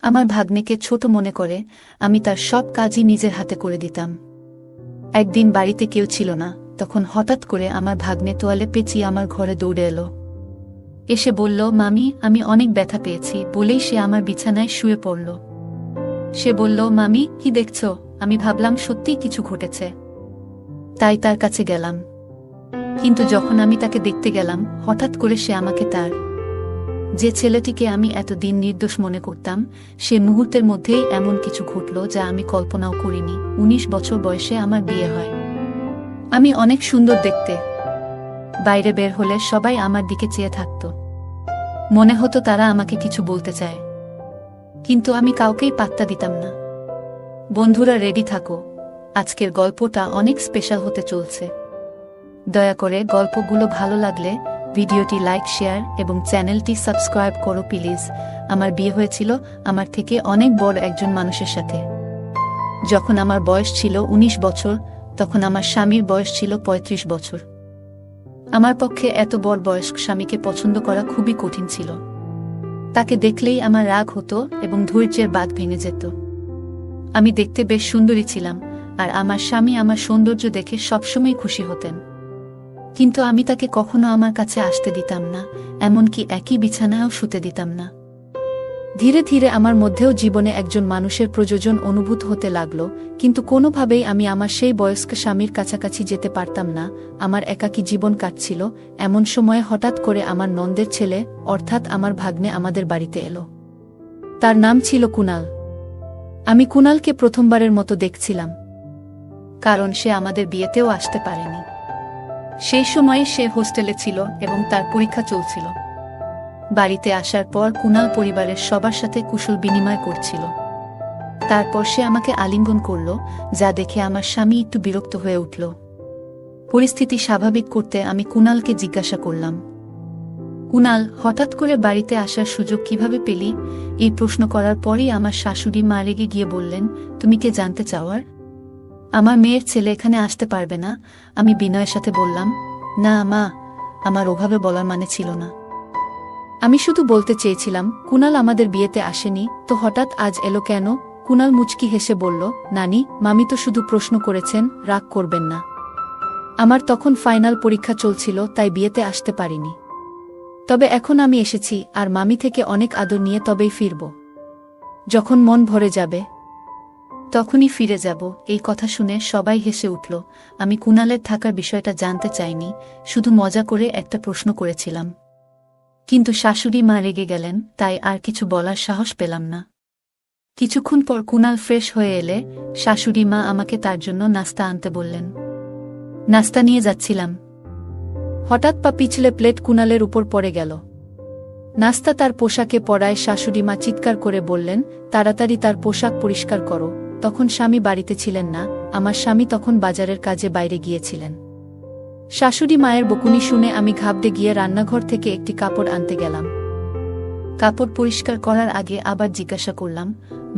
আমার ভাগ্নেকে ছোট মনে করে আমি তার সব কাজই নিজের হাতে করে দিতাম। একদিন বাড়িতে কেউ ছিল না, তখন হঠাৎ করে আমার ভাগ্নে তোয়ালে পেঁচিয়ে আমার ঘরে দৌড়ে এলো। এসে বলল, মামি আমি অনেক ব্যথা পেয়েছি, বলেই সে আমার বিছানায় শুয়ে পড়ল। সে বলল, মামি কি দেখছো? আমি ভাবলাম সত্যিই কিছু ঘটেছে, তাই তার কাছে গেলাম। কিন্তু যখন আমি তাকে দেখতে গেলাম, হঠাৎ করে সে আমাকে তার যে ছেলেটিকে আমি এতদিন নির্দোষ মনে করতাম, সে মুহূর্তের মধ্যেই এমন কিছু ঘটল যা আমি কল্পনাও করিনি। ১৯ বছর বয়সে আমার বিয়ে হয়। আমি অনেক সুন্দর দেখতে। বাইরে বের হলে সবাই আমার দিকে চেয়ে থাকত। মনে হতো তারা আমাকে কিছু বলতে চায়, কিন্তু আমি কাউকেই পাত্তা দিতাম না। বন্ধুরা রেডি থাকো, আজকের গল্পটা অনেক স্পেশাল হতে চলছে। দয়া করে গল্পগুলো ভালো লাগলে ভিডিওটি লাইক, শেয়ার এবং চ্যানেলটি সাবস্ক্রাইব করো প্লিজ। আমার বিয়ে হয়েছিল আমার থেকে অনেক বড় একজন মানুষের সাথে। যখন আমার বয়স ছিল ১৯ বছর, তখন আমার স্বামীর বয়স ছিল ৩৫ বছর। আমার পক্ষে এত বড় বয়স্ক স্বামীকে পছন্দ করা খুবই কঠিন ছিল। তাকে দেখলেই আমার রাগ হতো এবং ধৈর্যের বাঁধ ভেঙে যেত। আমি দেখতে বেশ সুন্দরী ছিলাম, আর আমার স্বামী আমার সৌন্দর্য দেখে সবসময় খুশি হতেন। কিন্তু আমি তাকে কখনো আমার কাছে আসতে দিতাম না, এমনকি একই বিছানায়ও শুতে দিতাম না। ধীরে ধীরে আমার মধ্যেও জীবনে একজন মানুষের প্রয়োজন অনুভূত হতে লাগল, কিন্তু কোনোভাবেই আমি আমার সেই বয়স্ক স্বামীর কাছাকাছি যেতে পারতাম না। আমার একাকী জীবন কাটছিল। এমন সময়ে হঠাৎ করে আমার নন্দের ছেলে, অর্থাৎ আমার ভাগ্নে আমাদের বাড়িতে এলো। তার নাম ছিল কুনাল। আমি কুনালকে প্রথমবারের মতো দেখছিলাম, কারণ সে আমাদের বিয়েতেও আসতে পারেনি। সেই সময়ে সে হোস্টেলে ছিল এবং তার পরীক্ষা চলছিল। বাড়িতে আসার পর কুনাল পরিবারের সবার সাথে কুশল বিনিময় করছিল। তারপর সে আমাকে আলিঙ্গন করল, যা দেখে আমার স্বামী একটু বিরক্ত হয়ে উঠল। পরিস্থিতি স্বাভাবিক করতে আমি কুনালকে জিজ্ঞাসা করলাম, কুনাল, হঠাৎ করে বাড়িতে আসার সুযোগ কিভাবে পেলি? এই প্রশ্ন করার পরই আমার শাশুড়ি মা রেগে গিয়ে বললেন, তুমি কে জানতে চাওয়ার? আমার মেয়ের ছেলে এখানে আসতে পারবে না। আমি বিনয়ের সাথে বললাম, না মা, আমার ওভাবে বলার মানে ছিল না। আমি শুধু বলতে চেয়েছিলাম কুনাল আমাদের বিয়েতে আসেনি, তো হঠাৎ আজ এলো কেন? কুনাল মুচকি হেসে বলল, নানি, মামি তো শুধু প্রশ্ন করেছেন, রাগ করবেন না। আমার তখন ফাইনাল পরীক্ষা চলছিল, তাই বিয়েতে আসতে পারিনি। তবে এখন আমি এসেছি, আর মামি থেকে অনেক আদর নিয়ে তবেই ফিরব। যখন মন ভরে যাবে তখনই ফিরে যাব। এই কথা শুনে সবাই হেসে উঠল। আমি কুনালের থাকার বিষয়টা জানতে চাইনি, শুধু মজা করে একটা প্রশ্ন করেছিলাম। কিন্তু শাশুড়ি মা রেগে গেলেন, তাই আর কিছু বলার সাহস পেলাম না। কিছুক্ষণ পর কুনাল ফ্রেশ হয়ে এলে শাশুড়ি মা আমাকে তার জন্য নাস্তা আনতে বললেন। নাস্তা নিয়ে যাচ্ছিলাম, হঠাৎ পা পিছলে প্লেট কুনালের উপর পড়ে গেল। নাস্তা তার পোশাকে পড়ায় শাশুড়ি মা চিৎকার করে বললেন, তাড়াতাড়ি তার পোশাক পরিষ্কার করো। তখন স্বামী বাড়িতে ছিলেন না, আমার স্বামী তখন বাজারের কাজে বাইরে গিয়েছিলেন। শাশুড়ি মায়ের বকুনি শুনে আমি ঘাবড়ে গিয়ে রান্নাঘর থেকে একটি কাপড় আনতে গেলাম। কাপড় পরিষ্কার করার আগে আবার জিজ্ঞাসা করলাম,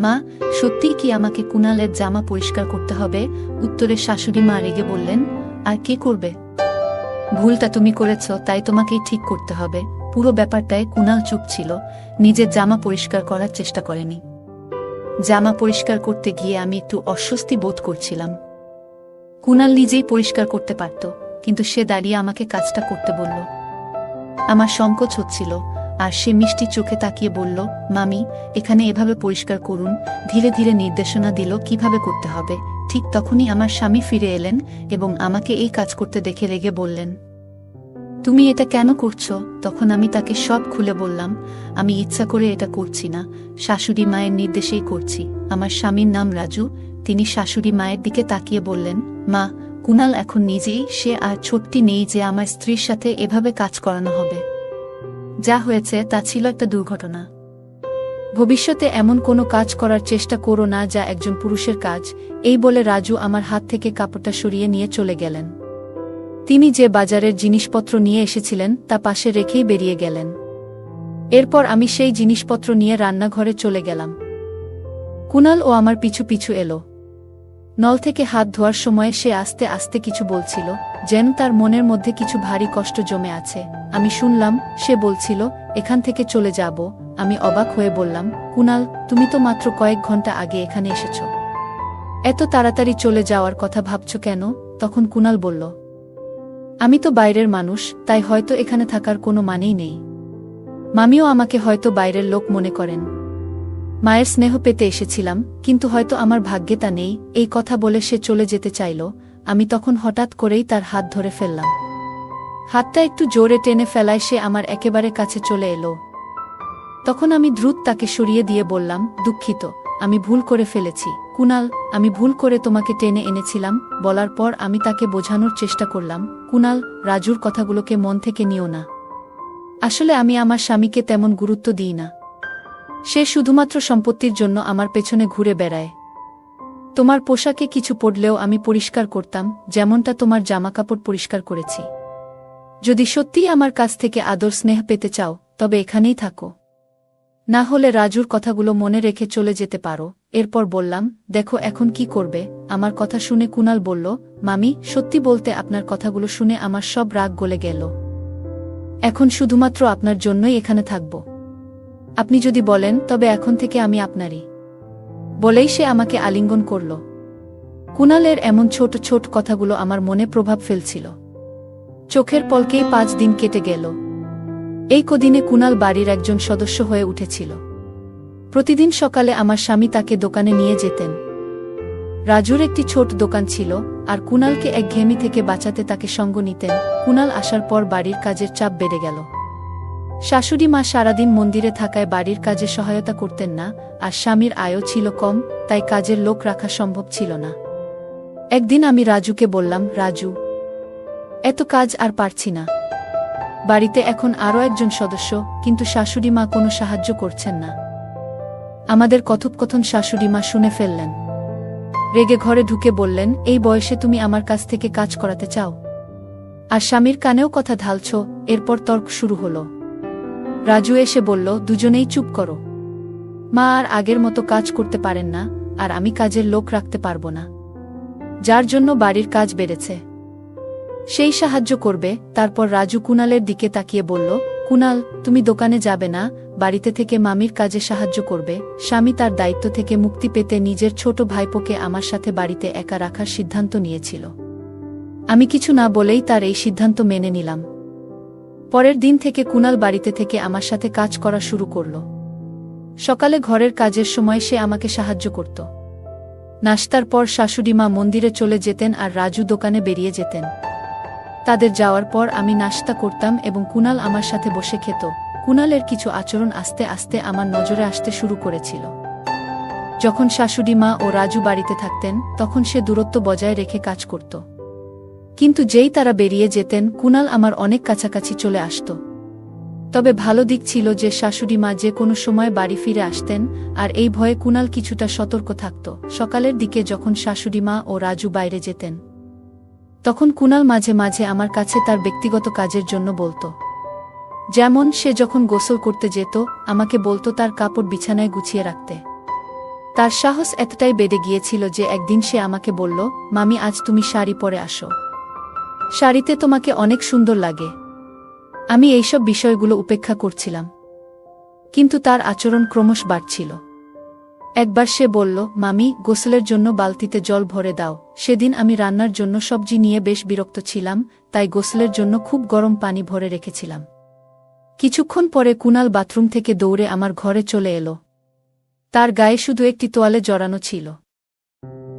মা, সত্যিই কি আমাকে কুনালের জামা পরিষ্কার করতে হবে? উত্তরে শাশুড়ি মা রেগে বললেন, আর কে করবে? ভুলটা তুমি করেছ, তাই তোমাকেই ঠিক করতে হবে। পুরো ব্যাপারটায় কুনাল চুপ ছিল, নিজের জামা পরিষ্কার করার চেষ্টা করেনি। জামা পরিষ্কার করতে গিয়ে আমি একটু অস্বস্তি বোধ করছিলাম। কুনাল নিজেই পরিষ্কার করতে পারত, কিন্তু সে দাঁড়িয়ে আমাকে কাজটা করতে বলল। আমার সংকোচ হচ্ছিল, আর সে মিষ্টি চোখে তাকিয়ে বলল, মামি, এখানে এভাবে পরিষ্কার করুন। ধীরে ধীরে নির্দেশনা দিল কিভাবে করতে হবে। ঠিক তখনই আমার স্বামী ফিরে এলেন এবং আমাকে এই কাজ করতে দেখে রেগে বললেন, তুমি এটা কেন করছো? তখন আমি তাকে সব খুলে বললাম, আমি ইচ্ছা করে এটা করছি না, শাশুড়ি মায়ের নির্দেশেই করছি। আমার স্বামীর নাম রাজু। তিনি শাশুড়ি মায়ের দিকে তাকিয়ে বললেন, মা, কুনাল এখন নিজেই, সে আর ছোট্টি নেই যে আমার স্ত্রীর সাথে এভাবে কাজ করানো হবে। যা হয়েছে তা ছিল একটা দুর্ঘটনা। ভবিষ্যতে এমন কোনো কাজ করার চেষ্টা করো না যা একজন পুরুষের কাজ। এই বলে রাজু আমার হাত থেকে কাপড়টা সরিয়ে নিয়ে চলে গেলেন। তিনি যে বাজারের জিনিসপত্র নিয়ে এসেছিলেন তা পাশে রেখেই বেরিয়ে গেলেন। এরপর আমি সেই জিনিসপত্র নিয়ে রান্নাঘরে চলে গেলাম। কুনাল ও আমার পিছু পিছু এলো। নল থেকে হাত ধোয়ার সময় সে আস্তে আস্তে কিছু বলছিল, যেন তার মনের মধ্যে কিছু ভারী কষ্ট জমে আছে। আমি শুনলাম সে বলছিল, এখান থেকে চলে যাব, আমি অবাক হয়ে বললাম, কুনাল, তুমি তো মাত্র কয়েক ঘন্টা আগে এখানে এসেছ। এত তাড়াতাড়ি চলে যাওয়ার কথা ভাবছ কেন? তখন কুনাল বলল, আমি তো বাইরের মানুষ, তাই হয়তো এখানে থাকার কোনো মানেই নেই। মামিও আমাকে হয়তো বাইরের লোক মনে করেন। মায়ের স্নেহ পেতে এসেছিলাম, কিন্তু হয়তো আমার ভাগ্যে তা নেই। এই কথা বলে সে চলে যেতে চাইল। আমি তখন হঠাৎ করেই তার হাত ধরে ফেললাম। হাতটা একটু জোরে টেনে ফেলায় সে আমার একেবারে কাছে চলে এলো। তখন আমি দ্রুত তাকে সরিয়ে দিয়ে বললাম, দুঃখিত, আমি ভুল করে ফেলেছি কুনাল, আমি ভুল করে তোমাকে টেনে এনেছিলাম। বলার পর আমি তাকে বোঝানোর চেষ্টা করলাম, কুনাল, রাজুর কথাগুলোকে মন থেকে নিও না। আসলে আমি আমার স্বামীকে তেমন গুরুত্ব দিই না। সে শুধুমাত্র সম্পত্তির জন্য আমার পেছনে ঘুরে বেড়ায়। তোমার পোশাকে কিছু পড়লেও আমি পরিষ্কার করতাম, যেমনটা তোমার জামাকাপড় পরিষ্কার করেছি। যদি সত্যিই আমার কাছ থেকে আদর স্নেহ পেতে চাও, তবে এখানেই থাকো। না হলে রাজুর কথাগুলো মনে রেখে চলে যেতে পারো। এরপর বললাম, দেখো এখন কি করবে? আমার কথা শুনে কুনাল বলল, মামি, সত্যি বলতে আপনার কথাগুলো শুনে আমার সব রাগ গলে গেল। এখন শুধুমাত্র আপনার জন্যই এখানে থাকব। আপনি যদি বলেন, তবে এখন থেকে আমি আপনারই। বলেই সে আমাকে আলিঙ্গন করল। কুনালের এমন ছোট ছোট কথাগুলো আমার মনে প্রভাব ফেলছিল। চোখের পলকেই 5 দিন কেটে গেল। এই কদিনে কুনাল বাড়ির একজন সদস্য হয়ে উঠেছিল। প্রতিদিন সকালে আমার স্বামী তাকে দোকানে নিয়ে যেতেন। রাজুর একটি ছোট দোকান ছিল, আর কুনালকে একঘেয়েমি থেকে বাঁচাতে তাকে সঙ্গ নিতেন। কুনাল আসার পর বাড়ির কাজের চাপ বেড়ে গেল। শাশুড়ি মা সারাদিন মন্দিরে থাকায় বাড়ির কাজে সহায়তা করতেন না, আর স্বামীর আয়ও ছিল কম, তাই কাজের লোক রাখা সম্ভব ছিল না। একদিন আমি রাজুকে বললাম, রাজু, এত কাজ আর পারছি না। বাড়িতে এখন আরও একজন সদস্য, কিন্তু শাশুড়ি মা কোনো সাহায্য করছেন না। আমাদের কথোপকথন শাশুড়ি মা শুনে ফেললেন। রেগে ঘরে ঢুকে বললেন, এই বয়সে তুমি আমার কাছ থেকে কাজ করাতে চাও? আর স্বামীর কানেও কথা ঢালছ। এরপর তর্ক শুরু হলো। রাজু এসে বলল, দুজনেই চুপ করো। মা আর আগের মতো কাজ করতে পারেন না, আর আমি কাজের লোক রাখতে পারবো না, যার জন্য বাড়ির কাজ বেড়েছে। সেই সাহায্য করবে। তারপর রাজু কুনালের দিকে তাকিয়ে বলল, কুনাল, তুমি দোকানে যাবে না, বাড়িতে থেকে মামির কাজে সাহায্য করবে। স্বামী তার দায়িত্ব থেকে মুক্তি পেতে নিজের ছোট ভাইপোকে আমার সাথে বাড়িতে একা রাখার সিদ্ধান্ত নিয়েছিল। আমি কিছু না বলেই তার এই সিদ্ধান্ত মেনে নিলাম। পরের দিন থেকে কুনাল বাড়িতে থেকে আমার সাথে কাজ করা শুরু করল। সকালে ঘরের কাজের সময় সে আমাকে সাহায্য করত। নাশতার পর শাশুড়ি মা মন্দিরে চলে যেতেন আর রাজু দোকানে বেরিয়ে যেতেন। তাদের যাওয়ার পর আমি নাশতা করতাম এবং কুনাল আমার সাথে বসে খেত। কুনালের কিছু আচরণ আস্তে আস্তে আমার নজরে আসতে শুরু করেছিল। যখন শাশুড়ি মা ও রাজু বাড়িতে থাকতেন, তখন সে দূরত্ব বজায় রেখে কাজ করত। কিন্তু যেই তারা বেরিয়ে যেতেন, কুনাল আমার অনেক কাছাকাছি চলে আসত। তবে ভালো দিক ছিল যে শাশুড়ি মা যে কোনো সময় বাড়ি ফিরে আসতেন, আর এই ভয়ে কুনাল কিছুটা সতর্ক থাকত। সকালের দিকে যখন শাশুড়ি মা ও রাজু বাইরে যেতেন, তখন কুনাল মাঝে মাঝে আমার কাছে তার ব্যক্তিগত কাজের জন্য বলতো। যেমন সে যখন গোসল করতে যেত, আমাকে বলতো তার কাপড় বিছানায় গুছিয়ে রাখতে। তার সাহস এতটাই বেড়ে গিয়েছিল যে একদিন সে আমাকে বলল, মামি, আজ তুমি শাড়ি পরে আসো, শাড়িতে তোমাকে অনেক সুন্দর লাগে। আমি এইসব বিষয়গুলো উপেক্ষা করছিলাম, কিন্তু তার আচরণ ক্রমশ বাড়ছিল। একবার সে বলল, মামি, গোসলের জন্য বালতিতে জল ভরে দাও। সেদিন আমি রান্নার জন্য সবজি নিয়ে বেশ বিরক্ত ছিলাম, তাই গোসলের জন্য খুব গরম পানি ভরে রেখেছিলাম। কিছুক্ষণ পরে কুনাল বাথরুম থেকে দৌড়ে আমার ঘরে চলে এলো। তার গায়ে শুধু একটি তোয়ালে জড়ানো ছিল।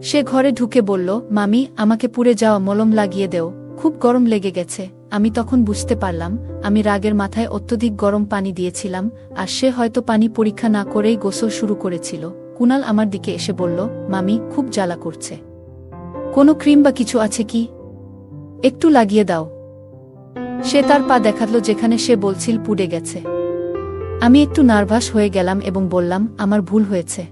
সে ঘরে ঢুকে বলল, মামি, আমাকে পুড়ে যাওয়া মলম লাগিয়ে দেও, খুব গরম লেগে গেছে। আমি তখন বুঝতে পারলাম আমি রাগের মাথায় অত্যধিক গরম পানি দিয়েছিলাম, আর সে হয়তো পানি পরীক্ষা না করেই গোসল শুরু করেছিল। কুনাল আমার দিকে এসে বলল, মামি, খুব জ্বালা করছে, কোনো ক্রিম বা কিছু আছে কি? একটু লাগিয়ে দাও। সে তার পা দেখালো যেখানে সে বলছিল পুড়ে গেছে। আমি একটু নার্ভাস হয়ে গেলাম এবং বললাম, আমার ভুল হয়েছে,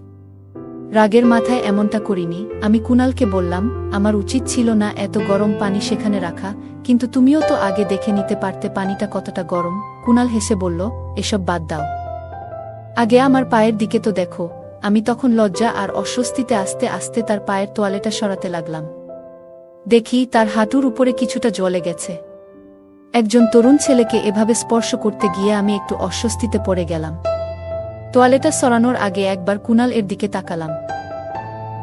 রাগের মাথায় এমনটা করিনি। আমি কুনালকে বললাম, আমার উচিত ছিল না এত গরম পানি সেখানে রাখা, কিন্তু তুমিও তো আগে দেখে নিতে পারতে পানিটা কতটা গরম। কুনাল হেসে বলল, এসব বাদ দাও, আগে আমার পায়ের দিকে তো দেখো। আমি তখন লজ্জা আর অস্বস্তিতে আস্তে আস্তে তার পায়ের তোয়ালেটা সরাতে লাগলাম। দেখি তার হাঁটুর উপরে কিছুটা জ্বলে গেছে। একজন তরুণ ছেলেকে এভাবে স্পর্শ করতে গিয়ে আমি একটু অস্বস্তিতে পড়ে গেলাম। তোয়ালেটা সরানোর আগে একবার কুনাল এর দিকে তাকালাম।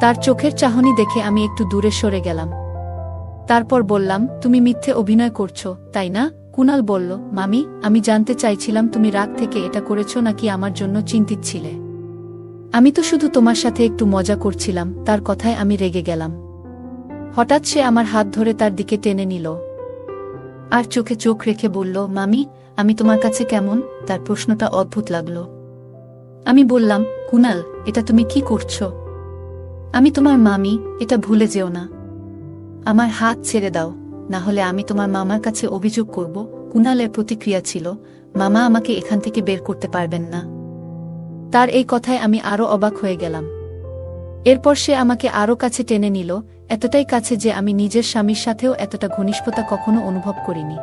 তার চোখের চাহনি দেখে আমি একটু দূরে সরে গেলাম। তারপর বললাম, তুমি মিথ্যে অভিনয় করছো, তাই না? কুনাল বলল, মামি, আমি জানতে চাইছিলাম তুমি রাগ থেকে এটা করেছো নাকি আমার জন্য চিন্তিত ছিলে। আমি তো শুধু তোমার সাথে একটু মজা করছিলাম। তার কথায় আমি রেগে গেলাম। হঠাৎ সে আমার হাত ধরে তার দিকে টেনে নিল আর চোখে চোখ রেখে বলল, মামি, আমি তোমার কাছে কেমন? তার প্রশ্নটা অদ্ভুত লাগল। আমি বললাম, কুনাল, এটা তুমি কি করছো? আমি তোমার মামি, এটা ভুলে যেও না। আমার হাত ছেড়ে দাও, না হলে আমি তোমার মামার কাছে অভিযোগ করব। কুনালের প্রতিক্রিয়া ছিল, মামা আমাকে এখান থেকে বের করতে পারবেন না। তার এই কথায় আমি আরও অবাক হয়ে গেলাম। এরপর সে আমাকে আরও কাছে টেনে নিল, এতটাই কাছে যে আমি নিজের স্বামীর সাথেও এতটা ঘনিষ্ঠতা কখনো অনুভব করিনি।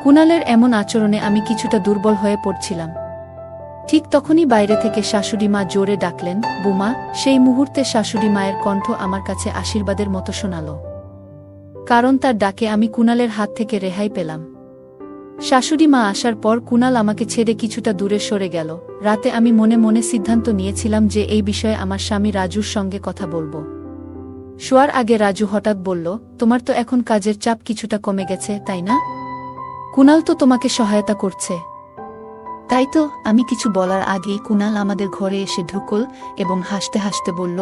কুনালের এমন আচরণে আমি কিছুটা দুর্বল হয়ে পড়ছিলাম। ঠিক তখনই বাইরে থেকে শাশুড়ি মা জোরে ডাকলেন, বুমা। সেই মুহূর্তে শাশুড়ি মায়ের কণ্ঠ আমার কাছে আশীর্বাদের মতো শোনাল, কারণ তার ডাকে আমি কুনালের হাত থেকে রেহাই পেলাম। শাশুড়ি মা আসার পর কুনাল আমাকে ছেড়ে কিছুটা দূরে সরে গেল। রাতে আমি মনে মনে সিদ্ধান্ত নিয়েছিলাম যে এই বিষয়ে আমার স্বামী রাজুর সঙ্গে কথা বলবো। শোয়ার আগে রাজু হঠাৎ বলল, তোমার তো এখন কাজের চাপ কিছুটা কমে গেছে, তাই না? কুনাল তো তোমাকে সহায়তা করছে। তাই তো। আমি কিছু বলার আগেই কুনাল আমাদের ঘরে এসে ঢুকল এবং হাসতে হাসতে বলল,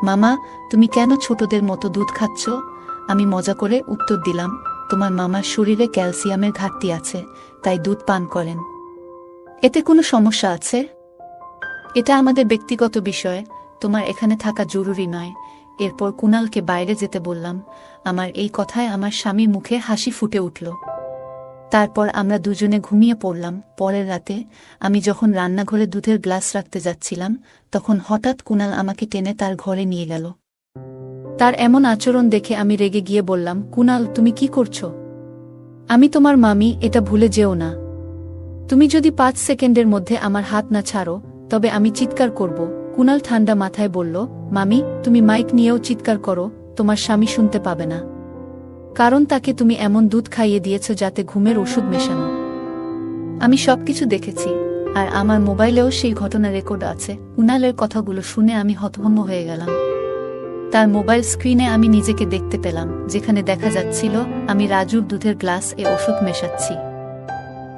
মামা, তুমি কেন ছোটদের মতো দুধ খাচ্ছ? আমি মজা করে উত্তর দিলাম, তোমার মামার শরীরে ক্যালসিয়ামের ঘাটতি আছে, তাই দুধ পান করেন। এতে কোনো সমস্যা আছে? এটা আমাদের ব্যক্তিগত বিষয়, তোমার এখানে থাকা জরুরি নয়। এরপর কুনালকে বাইরে যেতে বললাম। আমার এই কথায় আমার স্বামীর মুখে হাসি ফুটে উঠল। তারপর আমরা দুজনে ঘুমিয়ে পড়লাম। পরের রাতে আমি যখন রান্নাঘরে দুধের গ্লাস রাখতে যাচ্ছিলাম, তখন হঠাৎ কুনাল আমাকে টেনে তার ঘরে নিয়ে গেল। তার এমন আচরণ দেখে আমি রেগে গিয়ে বললাম, কুনাল, তুমি কি করছো? আমি তোমার মামি, এটা ভুলে যেও না। তুমি যদি 5 সেকেন্ডের মধ্যে আমার হাত না ছাড়ো, তবে আমি চিৎকার করব। কুনাল ঠান্ডা মাথায় বলল, মামি, তুমি মাইক নিয়েও চিৎকার করো, তোমার স্বামী শুনতে পাবে না। কারণ তাকে তুমি এমন দুধ খাইয়ে দিয়েছ যাতে ঘুমের ওষুধ মেশানো। আমি সবকিছু দেখেছি, আর আমার মোবাইলেও সেই ঘটনা রেকর্ড আছে। কুনালের কথাগুলো শুনে আমি হতভম্ব হয়ে গেলাম। তার মোবাইল স্ক্রিনে আমি নিজেকে দেখতে পেলাম, যেখানে দেখা যাচ্ছিল আমি রাজুর দুধের গ্লাস এ ওষুধ মেশাচ্ছি।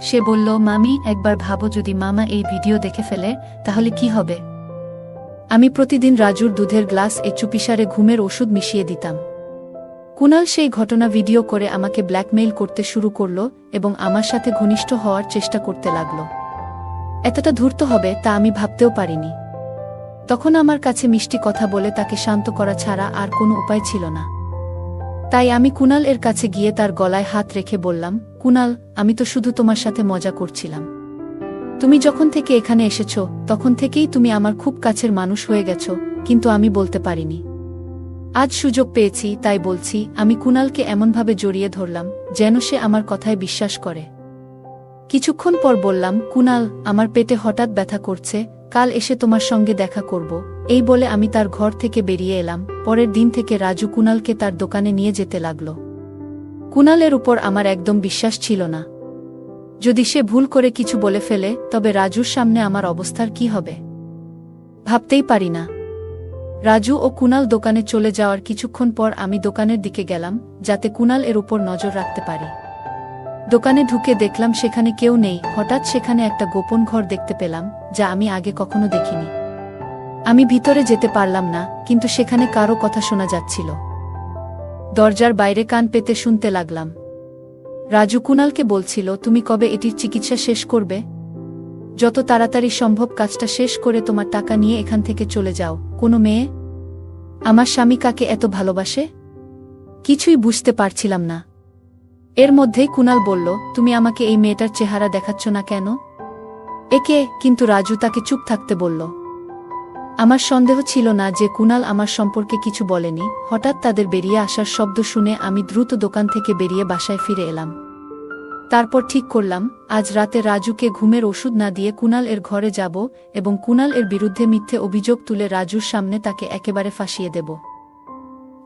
সে বলল, মামি, একবার ভাবো, যদি মামা এই ভিডিও দেখে ফেলে, তাহলে কি হবে? আমি প্রতিদিন রাজুর দুধের গ্লাস এ চুপিসারে ঘুমের ওষুধ মিশিয়ে দিতাম। কুনাল সেই ঘটনা ভিডিও করে আমাকে ব্ল্যাকমেইল করতে শুরু করল এবং আমার সাথে ঘনিষ্ঠ হওয়ার চেষ্টা করতে লাগল। এতটা ধূর্ত হবে তা আমি ভাবতেও পারিনি। তখন আমার কাছে মিষ্টি কথা বলে তাকে শান্ত করা ছাড়া আর কোনো উপায় ছিল না। তাই আমি কুনাল এর কাছে গিয়ে তার গলায় হাত রেখে বললাম, কুনাল, আমি তো শুধু তোমার সাথে মজা করছিলাম। তুমি যখন থেকে এখানে এসেছো, তখন থেকেই তুমি আমার খুব কাছের মানুষ হয়ে গেছো, কিন্তু আমি বলতে পারিনি। আজ সুযোগ পেয়েছি, তাই বলছি। আমি কুনালকে এমনভাবে জড়িয়ে ধরলাম যেন সে আমার কথায় বিশ্বাস করে। কিছুক্ষণ পর বললাম, কুনাল, আমার পেটে হঠাৎ ব্যথা করছে, কাল এসে তোমার সঙ্গে দেখা করব। এই বলে আমি তার ঘর থেকে বেরিয়ে এলাম। পরের দিন থেকে রাজু কুনালকে তার দোকানে নিয়ে যেতে লাগল। কুনালের উপর আমার একদম বিশ্বাস ছিল না। যদি সে ভুল করে কিছু বলে ফেলে, তবে রাজুর সামনে আমার অবস্থার কি হবে ভাবতেই পারি না। রাজু ও কুনাল দোকানে চলে যাওয়ার কিছুক্ষণ পর আমি দোকানের দিকে গেলাম, যাতে কুনাল এর উপর নজর রাখতে পারি। দোকানে ঢুকে দেখলাম সেখানে কেউ নেই। হঠাৎ সেখানে একটা গোপন ঘর দেখতে পেলাম, যা আমি আগে কখনো দেখিনি। আমি ভিতরে যেতে পারলাম না, কিন্তু সেখানে কারো কথা শোনা যাচ্ছিল। দরজার বাইরে কান পেতে শুনতে লাগলাম। রাজু কুনালকে বলছিল, তুমি কবে এটির চিকিৎসা শেষ করবে? যত তাড়াতাড়ি সম্ভব কাজটা শেষ করে তোমার টাকা নিয়ে এখান থেকে চলে যাও। কোনো মেয়ে আমার স্বামী কাকে এত ভালোবাসে? কিছুই বুঝতে পারছিলাম না। এর মধ্যেই কুনাল বলল, তুমি আমাকে এই মেয়েটার চেহারা দেখাচ্ছ না কেন? একে? কিন্তু রাজু তাকে চুপ থাকতে বলল। আমার সন্দেহ ছিল না যে কুনাল আমার সম্পর্কে কিছু বলেনি। হঠাৎ তাদের বেরিয়ে আসার শব্দ শুনে আমি দ্রুত দোকান থেকে বেরিয়ে বাসায় ফিরে এলাম। তারপর ঠিক করলাম, আজ রাতে রাজুকে ঘুমের ওষুধ না দিয়ে কুনাল এর ঘরে যাব এবং কুনাল এর বিরুদ্ধে মিথ্যে অভিযোগ তুলে রাজুর সামনে তাকে একেবারে ফাঁসিয়ে দেব,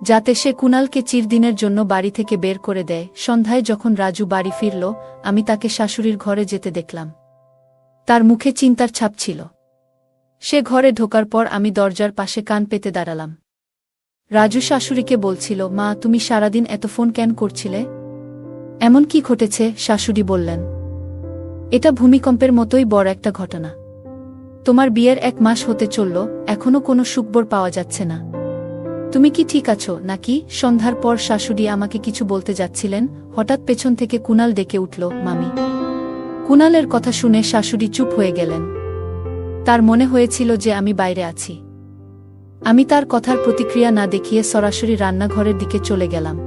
যাতে সে কুনালকে চিরদিনের জন্য বাড়ি থেকে বের করে দেয়। সন্ধ্যায় যখন রাজু বাড়ি ফিরল, আমি তাকে শাশুড়ির ঘরে যেতে দেখলাম। তার মুখে চিন্তার ছাপ ছিল। সে ঘরে ঢোকার পর আমি দরজার পাশে কান পেতে দাঁড়ালাম। রাজু শাশুড়িকে বলছিল, মা তুমি সারাদিন এত ফোন কেন করছিলে? এমন কি ঘটেছে? শাশুড়ি বললেন, এটা ভূমিকম্পের মতোই বড় একটা ঘটনা। তোমার বিয়ের 1 মাস হতে চলল, এখনো কোনো সুখবর পাওয়া যাচ্ছে না। তুমি কি ঠিক আছো নাকি? সন্ধ্যার পর শাশুড়ি আমাকে কিছু বলতে যাচ্ছিলেন, হঠাৎ পেছন থেকে কুনাল ডেকে উঠল, মামি। কুনালের কথা শুনে শাশুড়ি চুপ হয়ে গেলেন। তার মনে হয়েছিল যে আমি বাইরে আছি। আমি তার কথার প্রতিক্রিয়া না দেখিয়ে সরাসরি রান্নাঘরের দিকে চলে গেলাম।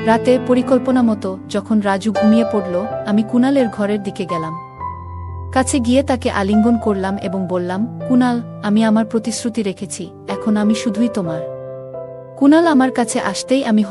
রাতে পরিকল্পনা মতো যখন রাজু ঘুমিয়ে পড়ল, আমি কুনালের ঘরের দিকে গেলাম। কাছে গিয়ে তাকে আলিঙ্গন করলাম এবং বললাম, কুনাল, আমি আমার প্রতিশ্রুতি রেখেছি, এখন আমি শুধুই তোমার। কুনাল আমার কাছে আসতেই আমি